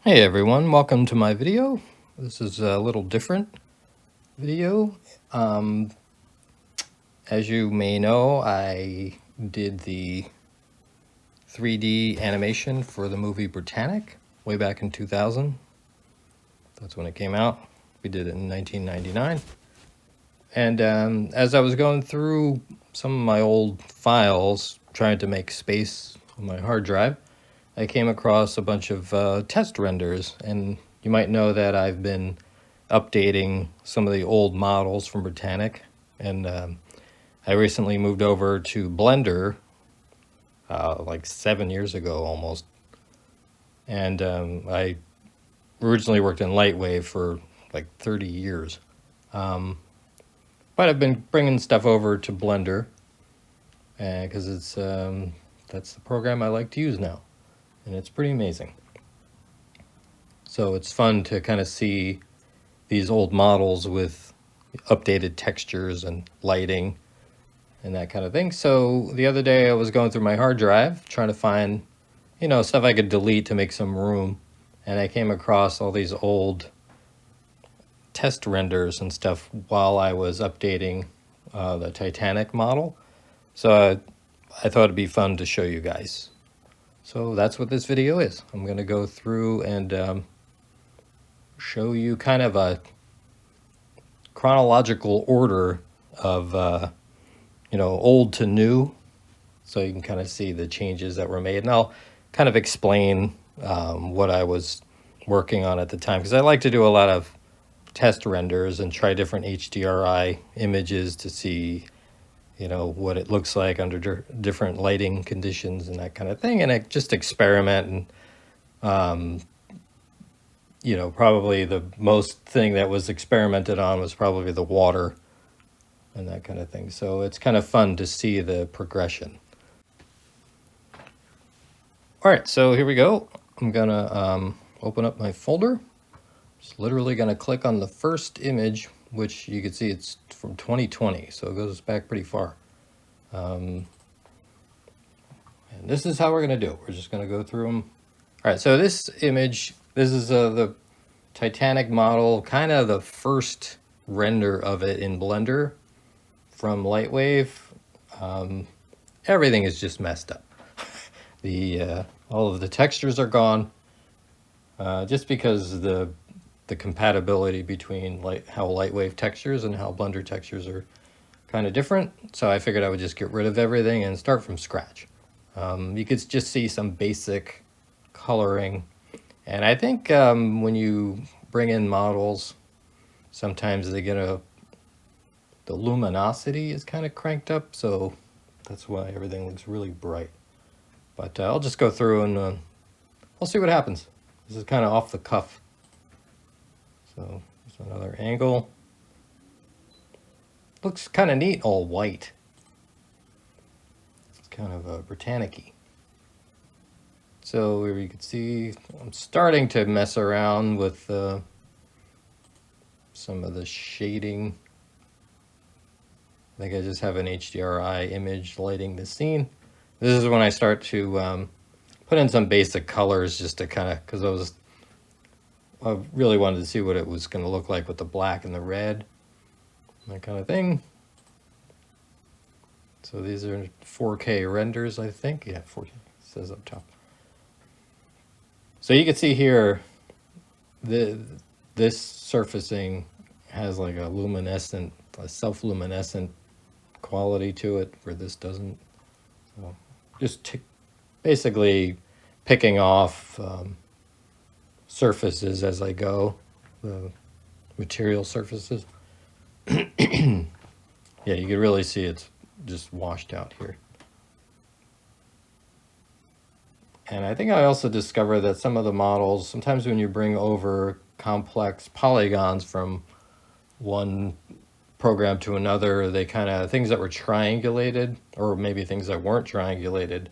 Hey everyone, welcome to my video. This is a little different video. As you may know, I did the 3D animation for the movie Britannic way back in 2000. That's when it came out. We did it in 1999. And as I was going through some of my old files, trying to make space on my hard drive, I came across a bunch of test renders, and you might know that I've been updating some of the old models from Britannic, and I recently moved over to Blender like 7 years ago almost, and I originally worked in Lightwave for like 30 years, but I've been bringing stuff over to Blender because it's that's the program I like to use now. And it's pretty amazing. So it's fun to kind of see these old models with updated textures and lighting and that kind of thing. So the other day I was going through my hard drive trying to find, stuff I could delete to make some room. And I came across all these old test renders and stuff while I was updating the Titanic model. So I thought it'd be fun to show you guys. So that's what this video is. I'm going to go through and show you kind of a chronological order of, old to new. So you can kind of see the changes that were made. And I'll kind of explain what I was working on at the time, because I like to do a lot of test renders and try different HDRI images to see what it looks like under different lighting conditions and that kind of thing. And I just experiment and, probably the most thing that was experimented on was probably the water and that kind of thing. So it's kind of fun to see the progression. All right, so here we go. I'm gonna open up my folder. Just literally gonna click on the first image, which you can see it's from 2020, so it goes back pretty far. And this is how we're going to do it. We're just going to go through them. All right, so this image, this is the Titanic model, kind of the first render of it in Blender from Lightwave. Everything is just messed up. All of the textures are gone, just because the compatibility between how Lightwave textures and how Blender textures are kind of different. So I figured I would just get rid of everything and start from scratch. You could just see some basic coloring. And I think when you bring in models, sometimes they get the luminosity is kind of cranked up. So that's why everything looks really bright. But I'll just go through and we'll see what happens. This is kind of off the cuff. So there's another angle. Looks kind of neat, all white. It's kind of a Britannic-y. So here you can see I'm starting to mess around with some of the shading. I think I just have an HDRI image lighting the scene. This is when I start to put in some basic colors just to kind of, because I really wanted to see what it was going to look like with the black and the red. That kind of thing. So these are 4K renders, I think. Yeah, 4K, it says up top. So you can see here, this surfacing has like a self-luminescent quality to it, where this doesn't. So just basically picking off surfaces as I go, the material surfaces. Yeah, you can really see it's just washed out here. And I think I also discovered that some of the models, sometimes when you bring over complex polygons from one program to another, they kind of, things that were triangulated, or maybe things that weren't triangulated,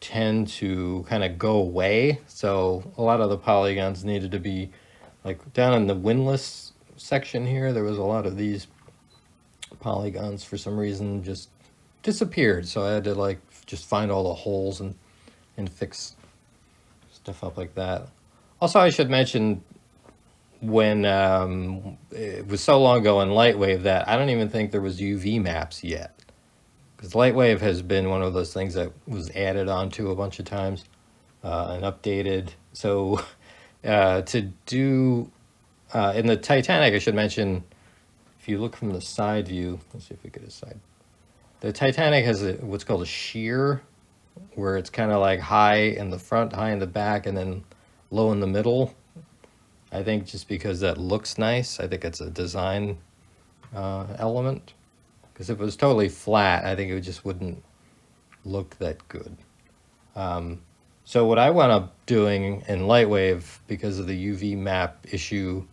tend to kind of go away. So a lot of the polygons needed to be, like down in the windlass section here, there was a lot of these polygons for some reason just disappeared. So I had to like just find all the holes and fix stuff up like that. Also, I should mention when it was so long ago in Lightwave that I don't even think there was UV maps yet. Because Lightwave has been one of those things that was added onto a bunch of times and updated. So to do in the Titanic, I should mention, if you look from the side view, let's see if we get a side. The Titanic has what's called a shear, where it's kind of like high in the front, high in the back, and then low in the middle. I think just because that looks nice. I think it's a design element. Because if it was totally flat, I think it just wouldn't look that good. So what I wound up doing in Lightwave, because of the UV map issue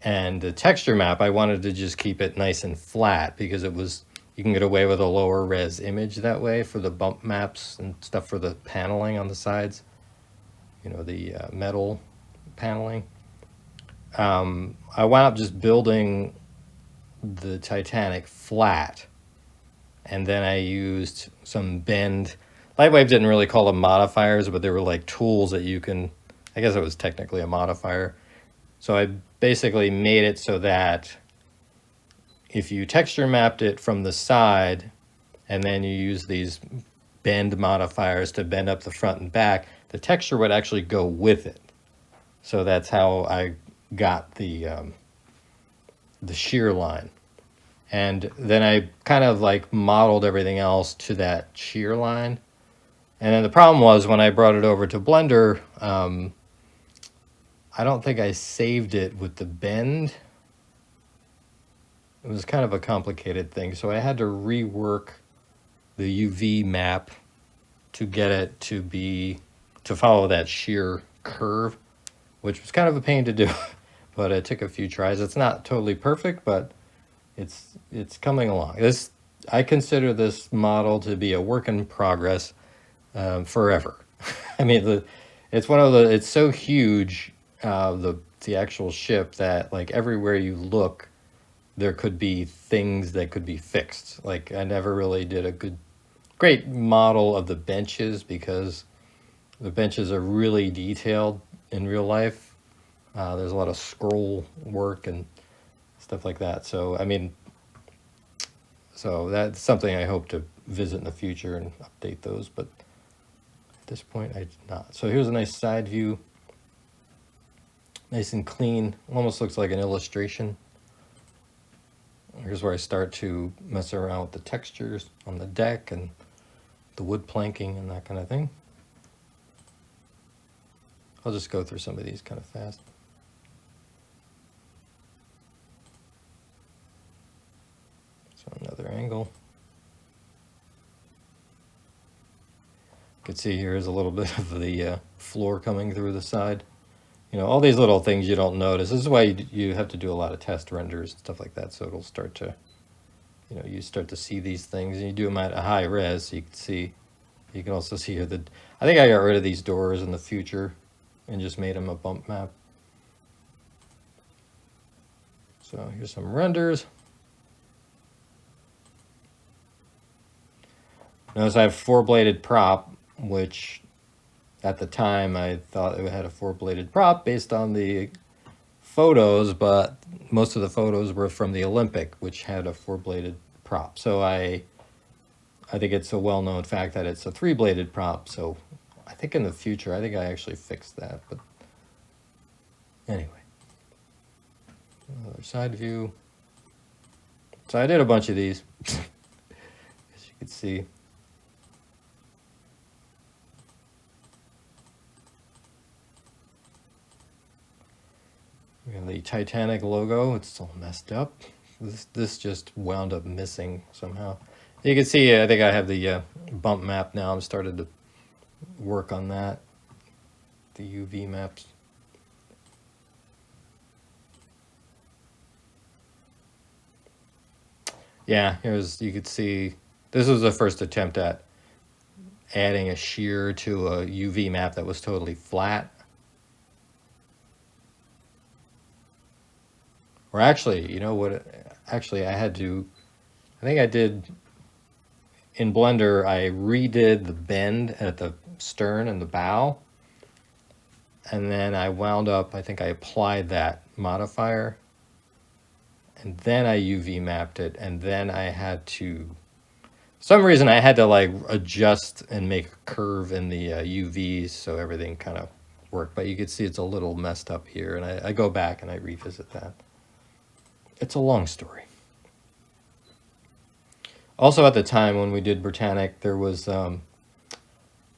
and the texture map, I wanted to just keep it nice and flat because it was, you can get away with a lower res image that way for the bump maps and stuff for the paneling on the sides, you know, the metal paneling. I wound up just building the Titanic flat, and then I used some bend. Lightwave didn't really call them modifiers, but they were like tools that you can, I guess it was technically a modifier. So I basically made it so that if you texture mapped it from the side and then you use these bend modifiers to bend up the front and back, the texture would actually go with it. So that's how I got the shear line. And then I kind of like modeled everything else to that shear line. And then the problem was when I brought it over to Blender, I don't think I saved it with the bend. It was kind of a complicated thing. So I had to rework the UV map to get it to follow that shear curve, which was kind of a pain to do, but it took a few tries. It's not totally perfect, but it's coming along. I consider this model to be a work in progress forever. I mean, it's so huge, the actual ship, that like everywhere you look, there could be things that could be fixed. Like I never really did a great model of the benches because the benches are really detailed in real life. There's a lot of scroll work and stuff like that. So, I mean, so that's something I hope to visit in the future and update those, but at this point I did not. So here's a nice side view. Nice and clean, almost looks like an illustration. Here's where I start to mess around with the textures on the deck and the wood planking and that kind of thing. I'll just go through some of these kind of fast. So another angle. You can see here is a little bit of the floor coming through the side. You know, all these little things you don't notice. This is why you have to do a lot of test renders and stuff like that, so it'll start to, you know, you start to see these things, and you do them at a high res, so you can see. You can also see here I think I got rid of these doors in the future and just made them a bump map. So here's some renders. Notice I have 4-bladed prop, which at the time I thought it had a 4-bladed prop based on the photos, but most of the photos were from the Olympic, which had a 4-bladed prop. So I think it's a well-known fact that it's a 3-bladed prop. So I think in the future, I think I actually fixed that. But anyway, another side view. So I did a bunch of these, as you can see. We have the Titanic logo. It's all messed up. This just wound up missing somehow. You can see, I think I have the bump map now. I'm started to work on that. The UV maps. Yeah, you could see, this was the first attempt at adding a shear to a UV map that was totally flat. Or actually, you know what, actually I think I did, in Blender, I redid the bend at the stern and the bow. and then I wound up, I think I applied that modifier, and then I UV mapped it, and then I had to, for some reason I had to like adjust and make a curve in the UVs so everything kind of worked. But you can see it's a little messed up here, and I go back and I revisit that. It's a long story. Also, at the time when we did Britannic, there was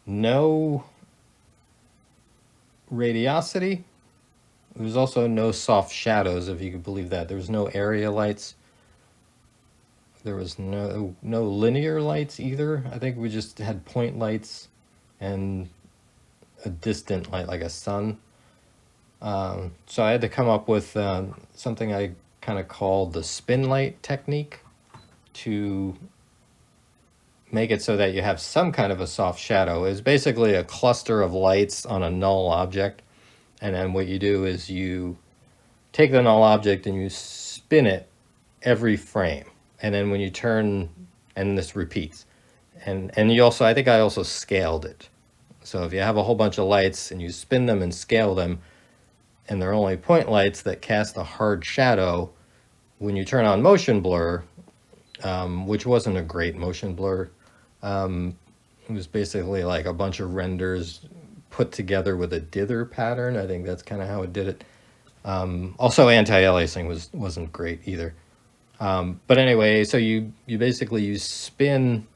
no radiosity. There was also no soft shadows, if you could believe that. There was no area lights. There was no linear lights either. I think we just had point lights and a distant light, like a sun. So I had to come up with something I kind of called the spin light technique to make it so that you have some kind of a soft shadow. It's basically a cluster of lights on a null object. And then what you do is you take the null object and you spin it every frame. And then when you turn, and this repeats. And you also, I think I also scaled it. So if you have a whole bunch of lights and you spin them and scale them, and they're only point lights that cast a hard shadow, when you turn on motion blur, which wasn't a great motion blur, it was basically like a bunch of renders put together with a dither pattern. I think that's kind of how it did it. Also, anti-aliasing wasn't great either. But anyway, so you basically you spin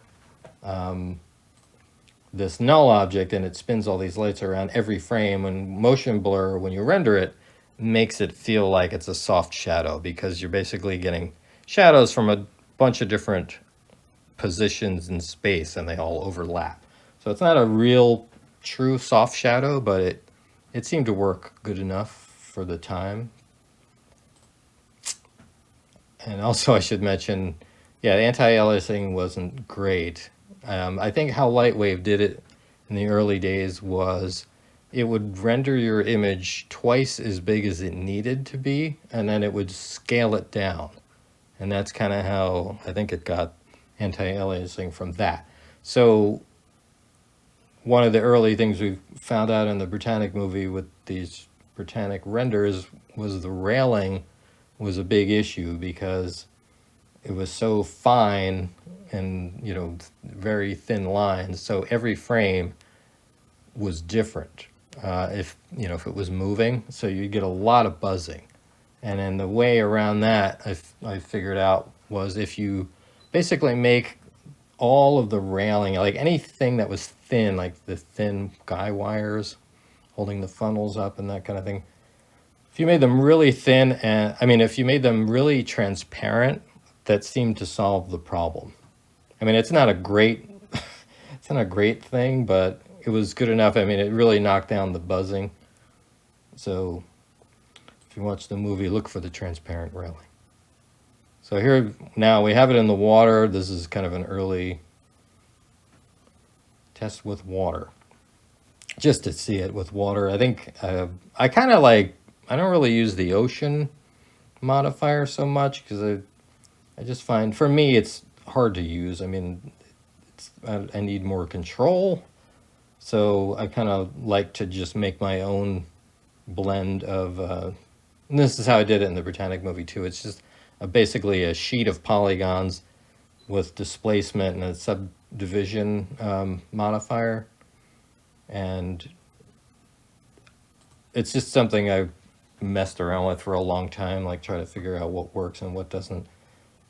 this null object, and it spins all these lights around every frame. And motion blur, when you render it, makes it feel like it's a soft shadow, because you're basically getting shadows from a bunch of different positions in space, and they all overlap. So it's not a real true soft shadow, but it seemed to work good enough for the time. And also I should mention, yeah, the anti-aliasing wasn't great. I think how Lightwave did it in the early days was it would render your image twice as big as it needed to be, and then it would scale it down. And that's kind of how I think it got anti-aliasing from that. So one of the early things we found out in the Britannic movie with these Britannic renders was the railing was a big issue, because it was so fine and, you know, very thin lines. So every frame was different if it was moving. So you get a lot of buzzing. And then the way around that I figured out was if you basically make all of the railing, like anything that was thin, like the thin guy wires holding the funnels up and that kind of thing, if you made them really thin, and I mean, if you made them really transparent, that seemed to solve the problem. I mean, it's not a great thing, but it was good enough. I mean, it really knocked down the buzzing. So if you watch the movie, look for the transparent railing. So here now we have it in the water. This is kind of an early test with water, just to see it with water. I think I kind of like, I don't really use the ocean modifier so much, because I just find, for me, it's hard to use. I mean, I need more control. So I kind of like to just make my own blend of, and this is how I did it in the Britannic movie too. It's just basically a sheet of polygons with displacement and a subdivision modifier. And it's just something I've messed around with for a long time, like try to figure out what works and what doesn't.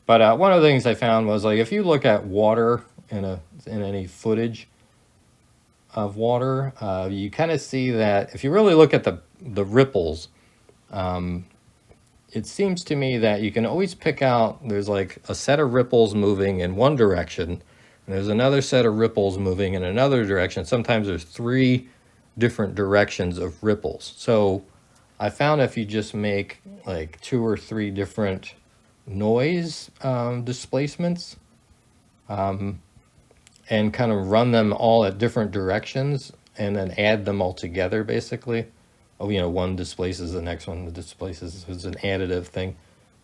But one of the things I found was, like, if you look at water in any footage of water, you kind of see that if you really look at the ripples, it seems to me that you can always pick out, there's like a set of ripples moving in one direction, and there's another set of ripples moving in another direction. Sometimes there's 3 different directions of ripples. So I found if you just make like 2 or 3 different noise displacements and kind of run them all at different directions and then add them all together, basically. One displaces the next one, the displaces is an additive thing.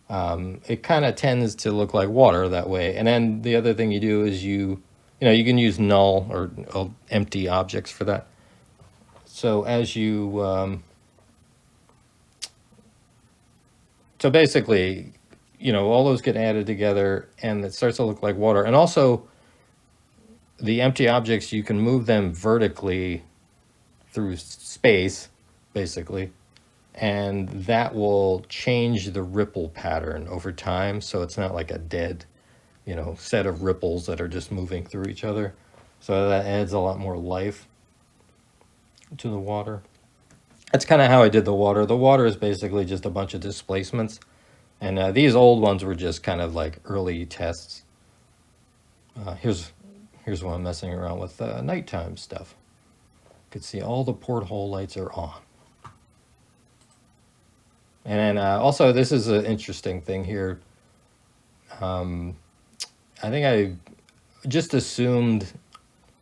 It kind of tends to look like water that way. And then the other thing you do is you can use null or empty objects for that. So as you, so basically, all those get added together and it starts to look like water. And also the empty objects, you can move them vertically through space, basically, and that will change the ripple pattern over time. So it's not like a dead, set of ripples that are just moving through each other. So that adds a lot more life to the water. That's kind of how I did the water. The water is basically just a bunch of displacements. And these old ones were just kind of like early tests. Here's one messing around with nighttime stuff. You can see all the porthole lights are on. And then also, this is an interesting thing here. I think I just assumed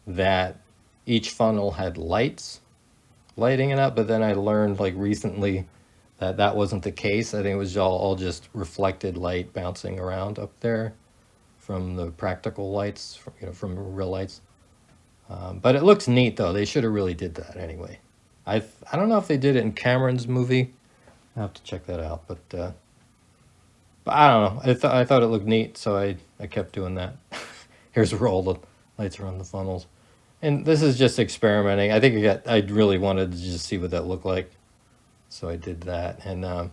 that each funnel had lighting it up, but then I learned like recently that that wasn't the case. I think it was all just reflected light bouncing around up there from the practical lights, from real lights. But it looks neat though. They should have really did that anyway. I don't know if they did it in Cameron's movie. I'll have to check that out. But I don't know. I thought it looked neat, so I kept doing that. Here's where all the lights are on the funnels. And this is just experimenting. I think I really wanted to just see what that looked like. So I did that. And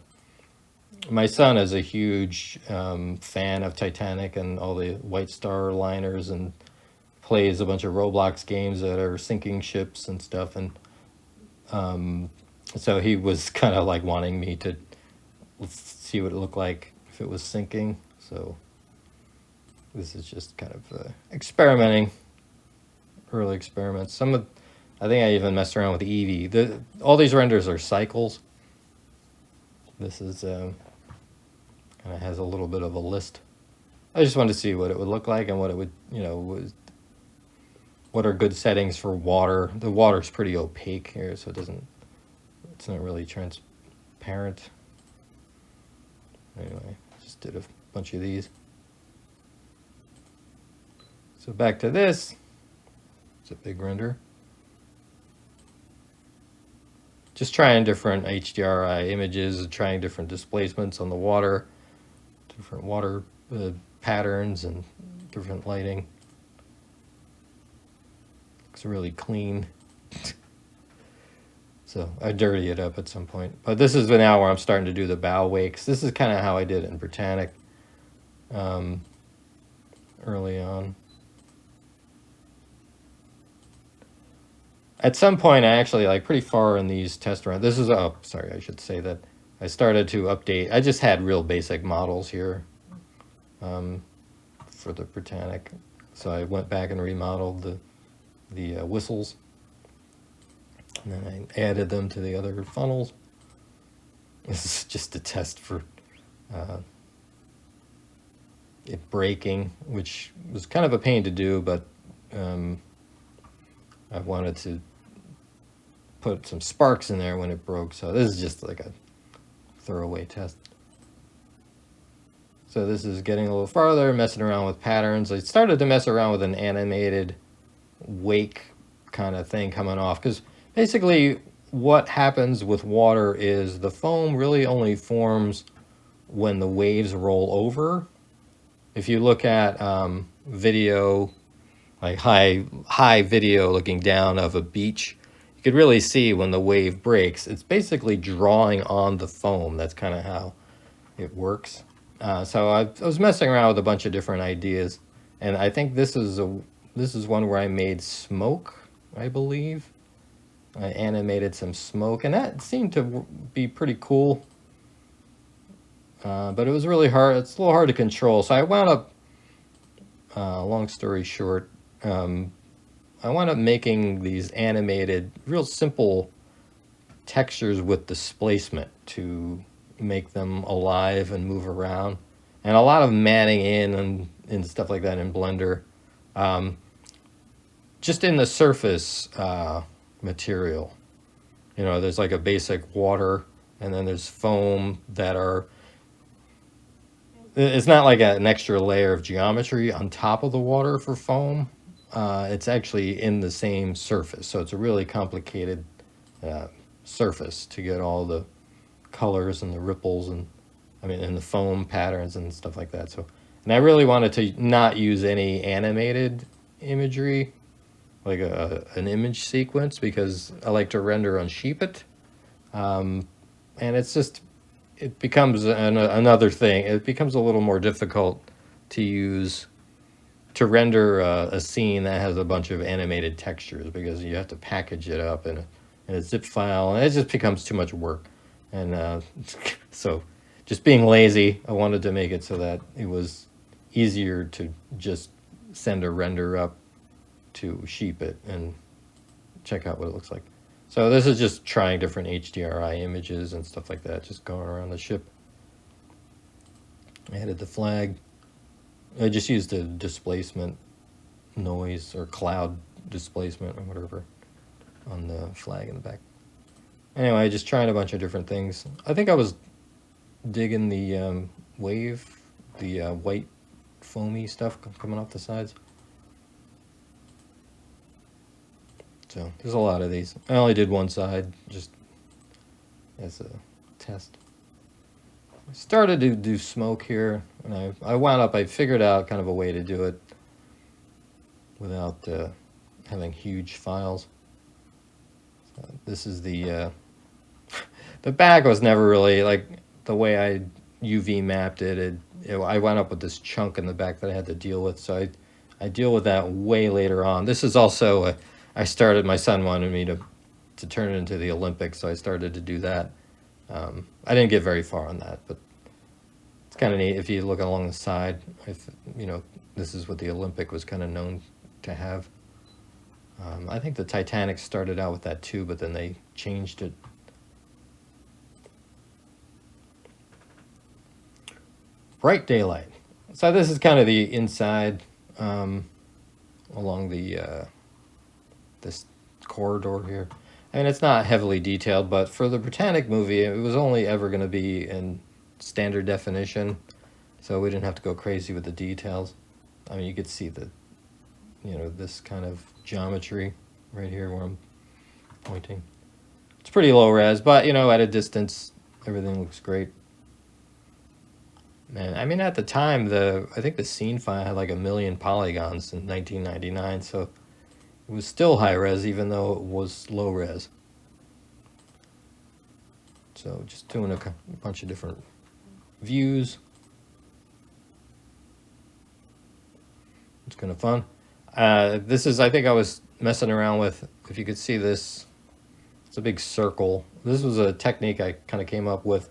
my son is a huge fan of Titanic and all the White Star liners, and plays a bunch of Roblox games that are sinking ships and stuff. And so he was kind of like wanting me to see what it looked like if it was sinking. So this is just kind of experimenting, early experiments. I think I even messed around with Eevee. All these renders are cycles. This is kind of has a little bit of a list. I just wanted to see what it would look like and what it would, what are good settings for water. The water's pretty opaque here, so it's not really transparent. Anyway, just did a bunch of these. So back to this. It's a big render. Just trying different HDRI images, trying different displacements on the water, different water patterns and different lighting. Looks really clean. So I dirty it up at some point. But this is now where I'm starting to do the bow wakes. This is kind of how I did it in Britannic early on. At some point, I actually, like pretty far in these test runs, this is, oh, sorry, I should say that I started to update. I just had real basic models here for the Britannic. So I went back and remodeled the whistles. And then I added them to the other funnels. This is just a test for it breaking, which was kind of a pain to do, but I wanted to put some sparks in there when it broke. So this is just like a throwaway test. So this is getting a little farther, messing around with patterns. I started to mess around with an animated wake kind of thing coming off, because basically what happens with water is the foam really only forms when the waves roll over. If you look at video, like high video looking down of a beach, you could really see when the wave breaks, it's basically drawing on the foam. That's kind of how it works. So I was messing around with a bunch of different ideas, and I think this is one where I made smoke, I believe. I animated some smoke, and that seemed to be pretty cool. But it was really hard. It's a little hard to control. So I wound up, long story short, I wound up making these animated, real simple textures with displacement to make them alive and move around, and a lot of manning in and stuff like that in Blender. Just in the surface material, there's like a basic water, and then there's foam that are, it's not like an extra layer of geometry on top of the water for foam. It's actually in the same surface, so it's a really complicated surface to get all the colors and the ripples and and the foam patterns and stuff like that. So, and I really wanted to not use any animated imagery, like an image sequence, because I like to render on sheepit. And it's just, it becomes another thing. It becomes a little more difficult to use to render a scene that has a bunch of animated textures, because you have to package it up in a zip file, and it just becomes too much work. And so, just being lazy, I wanted to make it so that it was easier to just send a render up to sheepit and check out what it looks like. So this is just trying different HDRI images and stuff like that, just going around the ship. I added the flag. I just used a displacement noise or cloud displacement or whatever on the flag in the back. Anyway, just trying a bunch of different things. I think I was digging the wave, the white foamy stuff coming off the sides. So there's a lot of these. I only did one side just as a test. I started to do smoke here, and I wound up, I figured out kind of a way to do it without having huge files. So this is the back was never really, like, the way I UV mapped it, I wound up with this chunk in the back that I had to deal with, so I deal with that way later on. This is also, my son wanted me to turn it into the Olympics, so I started to do that. I didn't get very far on that, but it's kind of neat. If you look along the side, this is what the Olympic was kind of known to have. I think the Titanic started out with that too, but then they changed it. Bright daylight. So this is kind of the inside along the this corridor here. And it's not heavily detailed, but for the Britannic movie, it was only ever going to be in standard definition, so we didn't have to go crazy with the details. You could see this kind of geometry right here where I'm pointing. It's pretty low res, but at a distance, everything looks great. And at the time, I think the scene file had like 1 million polygons in 1999, so it was still high res, even though it was low res. So just doing a bunch of different views. It's kind of fun. This is, I think I was messing around with, if you could see this, it's a big circle. This was a technique I kind of came up with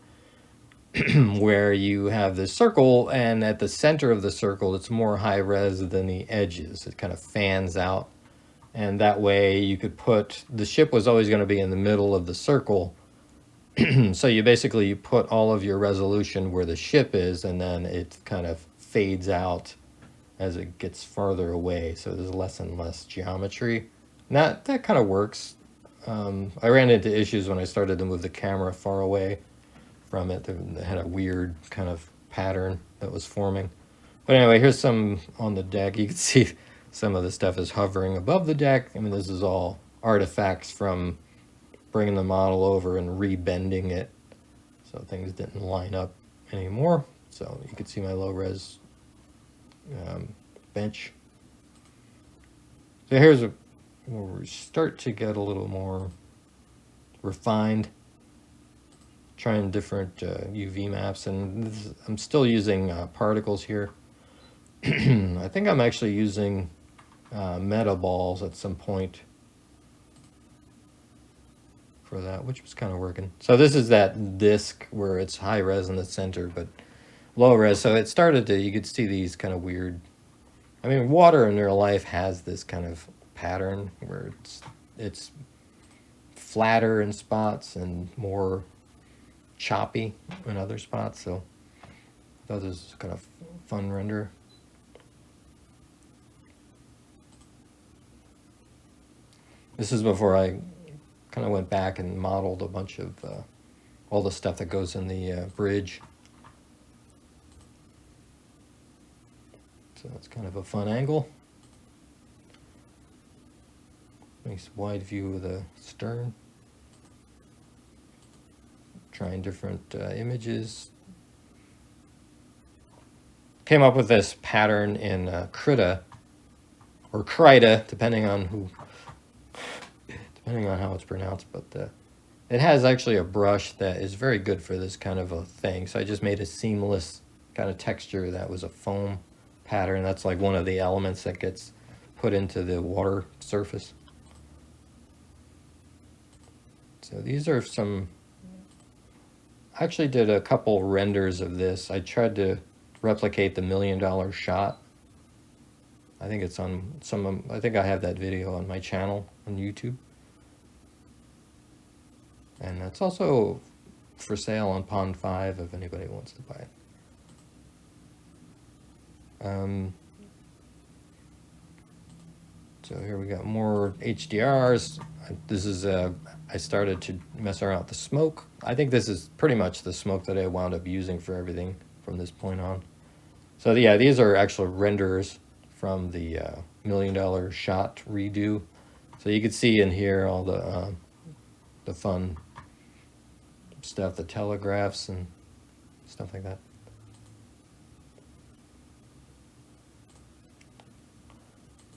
where you have this circle, and at the center of the circle, it's more high res than the edges. It kind of fans out. And that way you could the ship was always going to be in the middle of the circle. So you put all of your resolution where the ship is, and then it kind of fades out as it gets farther away. So there's less and less geometry. And that kind of works. I ran into issues when I started to move the camera far away from it. It had a weird kind of pattern that was forming. But anyway, here's some on the deck. You can see some of the stuff is hovering above the deck. This is all artifacts from bringing the model over and rebending it, so things didn't line up anymore. So you can see my low res bench. So here's where we start to get a little more refined, trying different UV maps, and I'm still using particles here. I think I'm actually using meta balls at some point for that, which was kind of working. So this is that disc where it's high res in the center, but low res. So it started to, you could see these kind of weird, water in real life has this kind of pattern where it's flatter in spots and more choppy in other spots. So that was kind of fun render. This is before I kind of went back and modeled a bunch of all the stuff that goes in the bridge. So it's kind of a fun angle. Nice wide view of the stern. trying different images. Came up with this pattern in Krita, or Krita, depending on how it's pronounced. But it has actually a brush that is very good for this kind of a thing. So I just made a seamless kind of texture that was a foam pattern. That's like one of the elements that gets put into the water surface. So these are some, I actually did a couple renders of this. I tried to replicate the $1 million shot. I think it's on I think I have that video on my channel on YouTube. And that's also for sale on Pond 5 if anybody wants to buy it. So here we got more HDRs. This is, I started to mess around with the smoke. I think this is pretty much the smoke that I wound up using for everything from this point on. So yeah, these are actual renders from the $1 million shot redo. So you can see in here all the fun stuff, the telegraphs and stuff like that.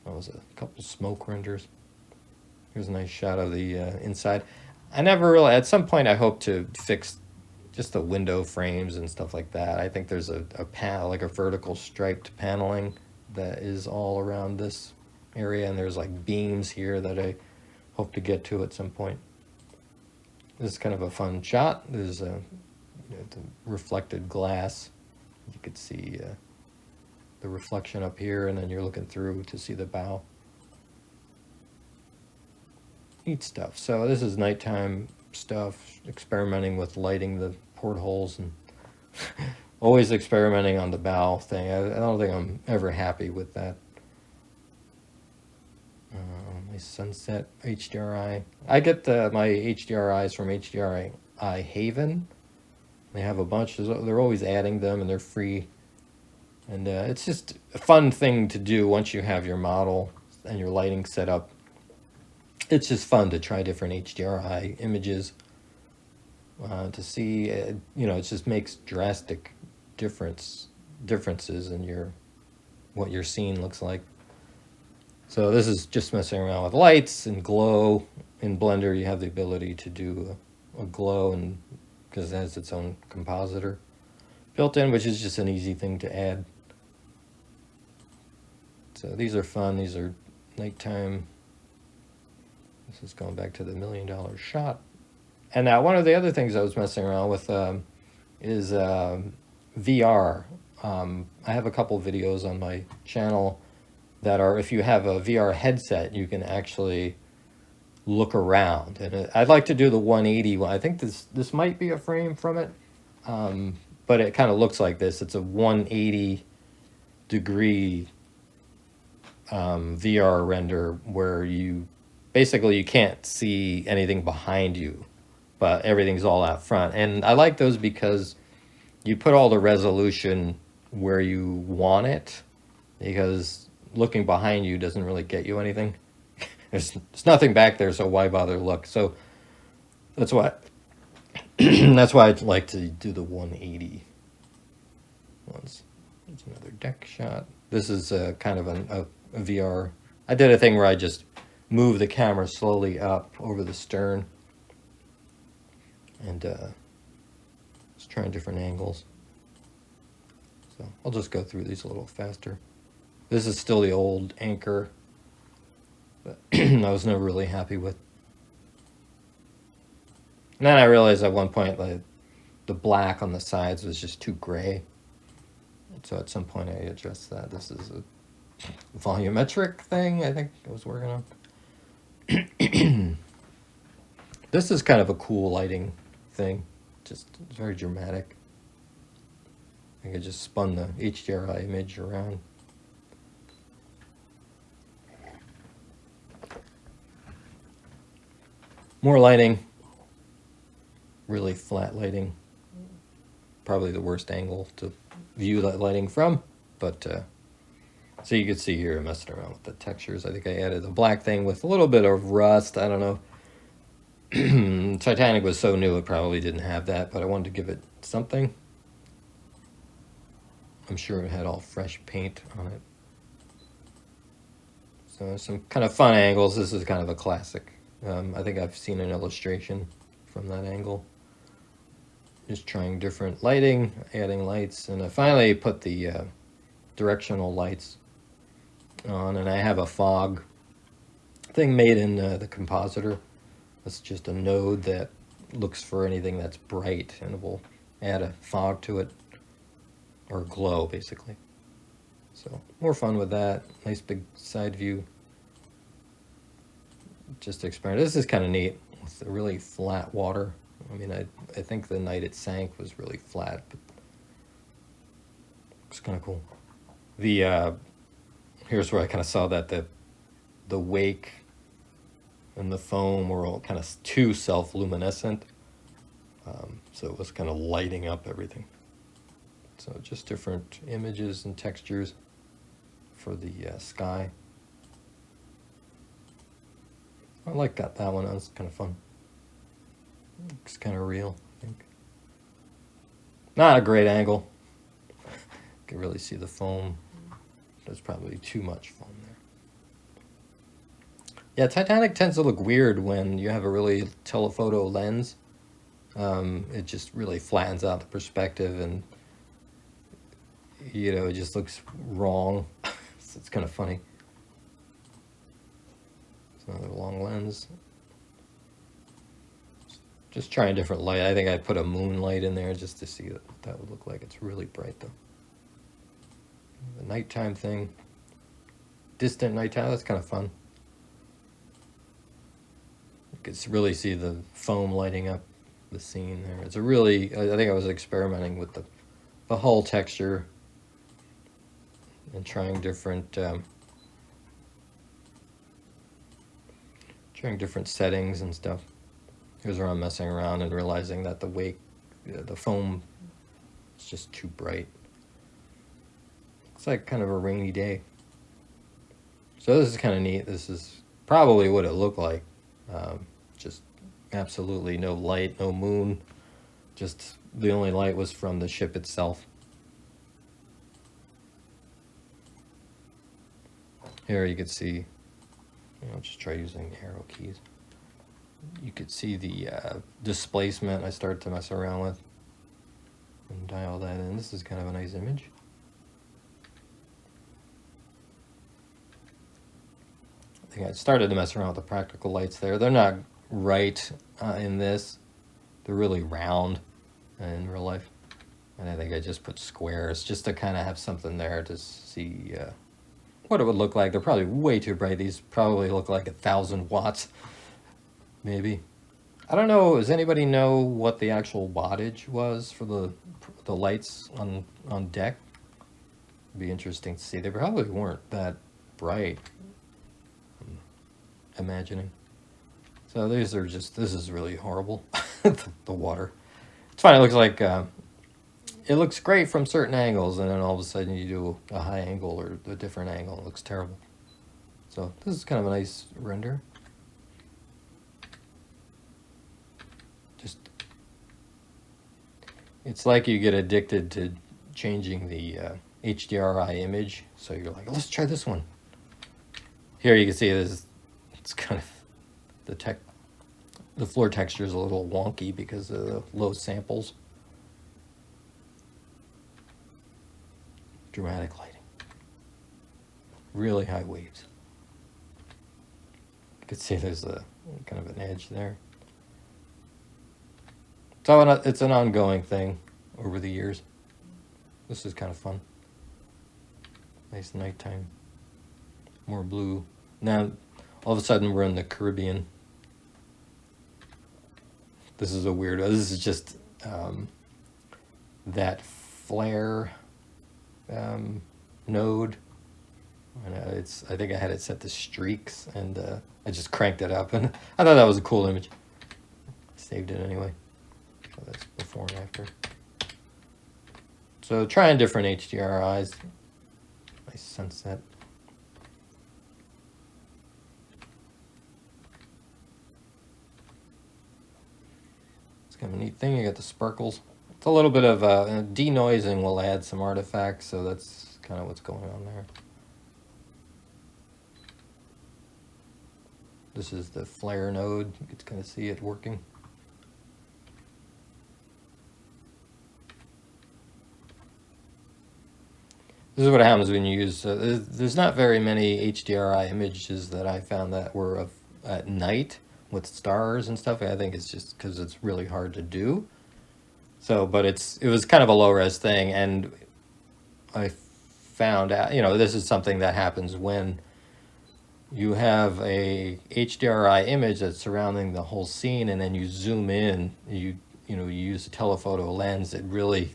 That was a couple smoke renders. Here's a nice shot of the inside. I never really, at some point I hope to fix just the window frames and stuff like that. I think there's a panel, like a vertical striped paneling that is all around this area, and there's like beams here that I hope to get to at some point. This is kind of a fun shot. There's the reflected glass. You could see the reflection up here, and then you're looking through to see the bow. Neat stuff. So this is nighttime stuff, experimenting with lighting the portholes, and always experimenting on the bow thing. I don't think I'm ever happy with that. My sunset HDRI. I get my HDRIs from HDRI Haven. They have a bunch. They're always adding them, and they're free. And it's just a fun thing to do once you have your model and your lighting set up. It's just fun to try different HDRI images to see, it just makes drastic differences in what your scene looks like. So this is just messing around with lights and glow. In Blender, you have the ability to do a glow, and because it has its own compositor built in, which is just an easy thing to add. So these are fun. These are nighttime. This is going back to the $1 million shot. And now one of the other things I was messing around with is VR. I have a couple videos on my channel that are, if you have a VR headset, you can actually look around. And I'd like to do the 180 one. I think this might be a frame from it, but it kind of looks like this. It's a 180 degree VR render where you can't see anything behind you, but everything's all out front. And I like those because you put all the resolution where you want it, because looking behind you doesn't really get you anything. There's nothing back there, so why bother look? So that's why that's why I'd like to do the 180 ones. There's another deck shot. This is kind of a VR. I did a thing where I just move the camera slowly up over the stern, and just trying different angles. So I'll just go through these a little faster. This is still the old anchor, but I was never really happy with. And then I realized at one point like the black on the sides was just too gray. So at some point I adjust that. This is a volumetric thing I think I was working on. This is kind of a cool lighting thing. Just it's very dramatic. I think I just spun the HDRI image around. More lighting. Really flat lighting. Probably the worst angle to view that lighting from, but so you can see here I'm messing around with the textures. I think I added the black thing with a little bit of rust. I don't know. Titanic was so new it probably didn't have that, but I wanted to give it something. I'm sure it had all fresh paint on it. So some kind of fun angles. This is kind of a classic. I think I've seen an illustration from that angle. Just trying different lighting, adding lights, and I finally put the directional lights on, and I have a fog thing made in the compositor. It's just a node that looks for anything that's bright and will add a fog to it, or glow basically. So more fun with that. Nice big side view. Just experiment. This is kind of neat. It's the really flat water. I mean, I think the night it sank was really flat, but it's kind of cool. The here's where I kind of saw that the wake and the foam were all kind of too self-luminescent, so it was kind of lighting up everything. So just different images and textures for the sky. I like that one. That was kind of fun. Looks kind of real, I think. Not a great angle. You can really see the foam. There's probably too much foam there. Yeah, Titanic tends to look weird when you have a really telephoto lens. It just really flattens out the perspective, and you know, it just looks wrong. It's kind of funny. It's another long lens. Just trying different light. I think I put a moonlight in there just to see what that would look like. It's really bright though. The nighttime thing. Distant nighttime, that's kind of fun. You can really see the foam lighting up the scene there. It's a really, I think I was experimenting with the hull texture and trying different settings and stuff. Here's where I'm messing around and realizing that the foam is just too bright. It's like kind of a rainy day. So this is kind of neat. This is probably what it looked like. Just absolutely no light, no moon. Just the only light was from the ship itself. Here you could see, I'll just try using arrow keys. You could see the displacement I started to mess around with and dial that in. This is kind of a nice image. I think I started to mess around with the practical lights there. They're not right in this. They're really round in real life. And I think I just put squares just to kind of have something there to see what it would look like. They're probably way too bright. These probably look like 1,000 watts, maybe. I don't know, does anybody know what the actual wattage was for the lights on deck? It'd be interesting to see. They probably weren't that bright, I'm imagining. So these are just, this is really horrible, the water. It's fine, it looks like, it looks great from certain angles, and then all of a sudden you do a high angle or a different angle, it looks terrible. So this is kind of a nice render. Just, it's like you get addicted to changing the HDRI image, so you're like, let's try this one. Here you can see this, it's kind of, the floor texture is a little wonky because of the low samples. Dramatic lighting. Really high waves. You can see there's a kind of an edge there. So it's an ongoing thing over the years. This is kind of fun. Nice nighttime. More blue. Now, all of a sudden we're in the Caribbean. This is a weird, this is just that flare node. And I think I had it set to streaks, and I just cranked it up, and I thought that was a cool image. Saved it anyway. So that's before and after. So trying different HDRIs. Nice sunset. kind of a neat thing. You got the sparkles. It's a little bit of denoising will add some artifacts, so that's kind of what's going on there. This is the flare node. You can kind of see it working. This is what happens when you use, there's not very many HDRI images that I found that were at night with stars and stuff. I think it's just because it's really hard to do. So, but it was kind of a low res thing, and I found out, you know, this is something that happens when you have a HDRI image that's surrounding the whole scene, and then you zoom in, you use a telephoto lens. It really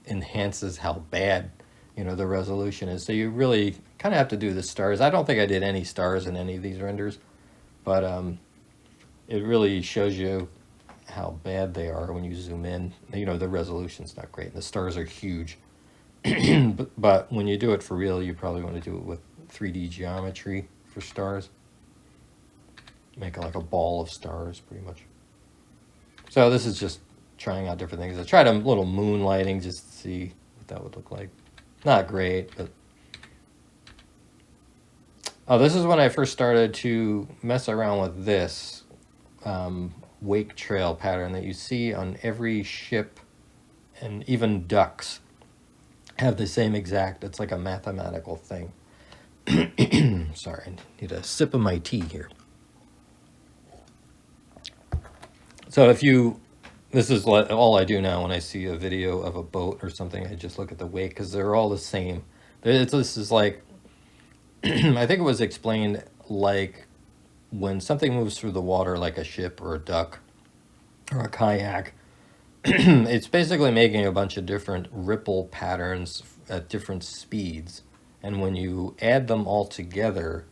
enhances how bad, you know, the resolution is. So you really kind of have to do the stars. I don't think I did any stars in any of these renders, but it really shows you how bad they are when you zoom in. You know, the resolution's not great, and the stars are huge. but when you do it for real, you probably want to do it with 3D geometry for stars. Make it like a ball of stars, pretty much. So this is just trying out different things. I tried a little moonlighting just to see what that would look like. Not great, but... Oh, this is when I first started to mess around with this wake trail pattern that you see on every ship, and even ducks have the same exact, it's like a mathematical thing. Sorry, I need a sip of my tea here. So this is all I do now when I see a video of a boat or something, I just look at the wake, because they're all the same. This is like, I think it was explained like when something moves through the water like a ship or a duck or a kayak, it's basically making a bunch of different ripple patterns at different speeds. And when you add them all together,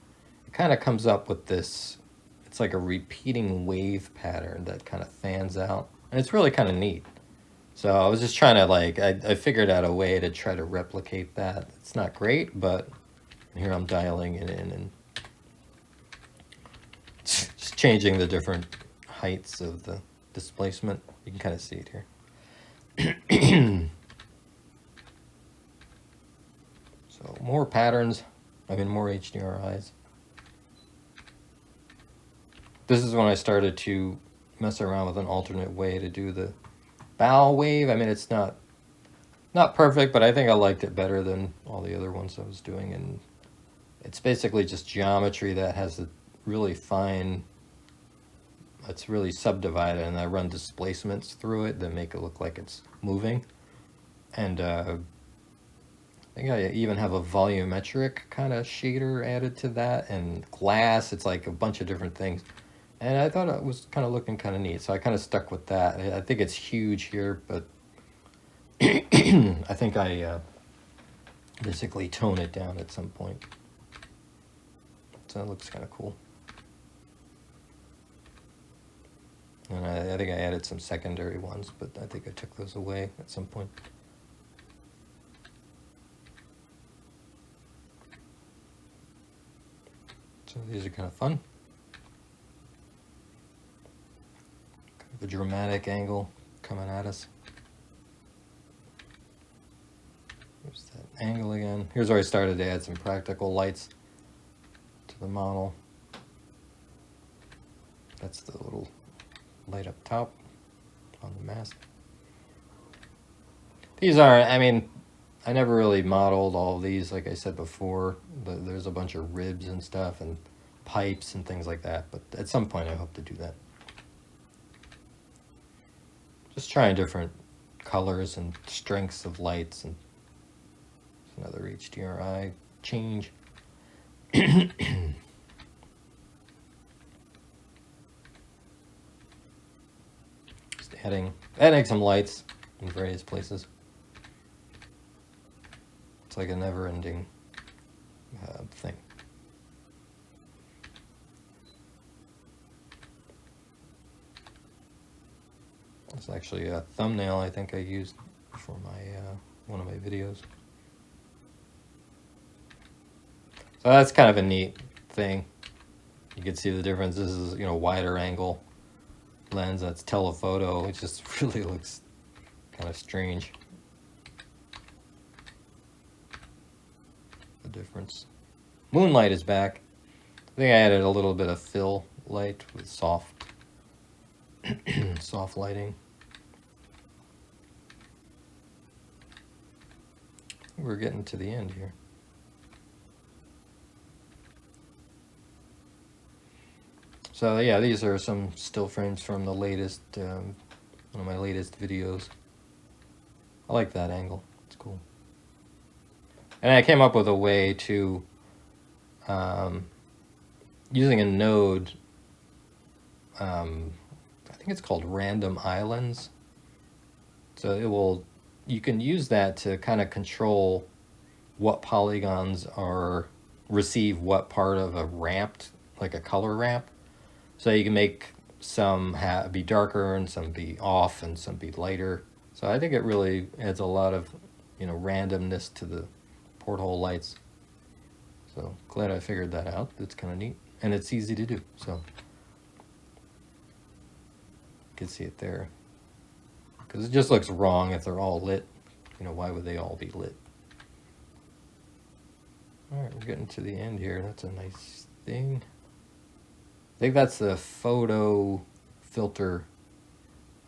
it kind of comes up with this, it's like a repeating wave pattern that kind of fans out. And it's really kind of neat. So I was just trying to I figured out a way to try to replicate that. It's not great, but here I'm dialing it in and just changing the different heights of the displacement. You can kind of see it here. So more patterns, more HDRIs. This is when I started to mess around with an alternate way to do the bow wave. It's not perfect, but I think I liked it better than all the other ones I was doing. And it's basically just geometry that has a really fine, it's really subdivided, and I run displacements through it that make it look like it's moving. And I think I even have a volumetric kind of shader added to that, and glass. It's like a bunch of different things. And I thought it was kind of looking kind of neat, so I kind of stuck with that. I think it's huge here, but I think I basically tone it down at some point. So it looks kind of cool. And I think I added some secondary ones, but I think I took those away at some point. So these are kind of fun. Kind of a dramatic angle coming at us. Here's that angle again. Here's where I started to add some practical lights to the model. That's the little light up top on the mask. These aren't, I never really modeled all of these, like I said before. There's a bunch of ribs and stuff and pipes and things like that, but at some point I hope to do that. Just trying different colors and strengths of lights, and another HDRI change. Just adding some lights in various places. It's like a never-ending thing. It's actually a thumbnail I think I used for my one of my videos. So that's kind of a neat thing. You can see the difference. This is, wider angle lens that's telephoto. It just really looks kind of strange. The difference. Moonlight is back. I think I added a little bit of fill light with soft lighting. We're getting to the end here. So yeah, these are some still frames from the latest, one of my latest videos. I like that angle, it's cool. And I came up with a way to, using a node, I think it's called random islands. So it will, you can use that to kind of control what polygons are receive what part of a ramp, like a color ramp. So you can make some be darker and some be off and some be lighter. So I think it really adds a lot of, you know, randomness to the porthole lights. So glad I figured that out. It's kind of neat and it's easy to do. So you can see it there. Because it just looks wrong if they're all lit. You know, why would they all be lit? All right, we're getting to the end here. That's a nice thing. I think that's the photo filter.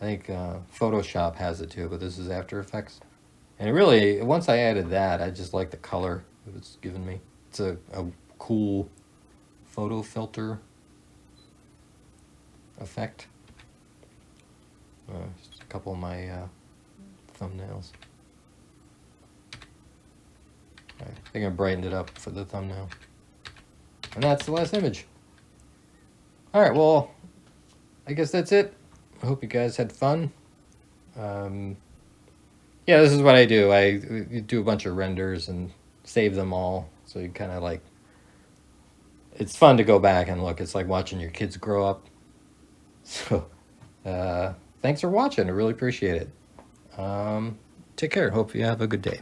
I think Photoshop has it too, but this is After Effects. And it really, once I added that, I just like the color it was giving me. It's a cool photo filter effect. Just a couple of my thumbnails. I think I brightened it up for the thumbnail. And that's the last image. All right, well, I guess that's it. I hope you guys had fun. Yeah, this is what I do. I do a bunch of renders and save them all. So you kind of like, it's fun to go back and look. It's like watching your kids grow up. So thanks for watching. I really appreciate it. Take care. Hope you have a good day.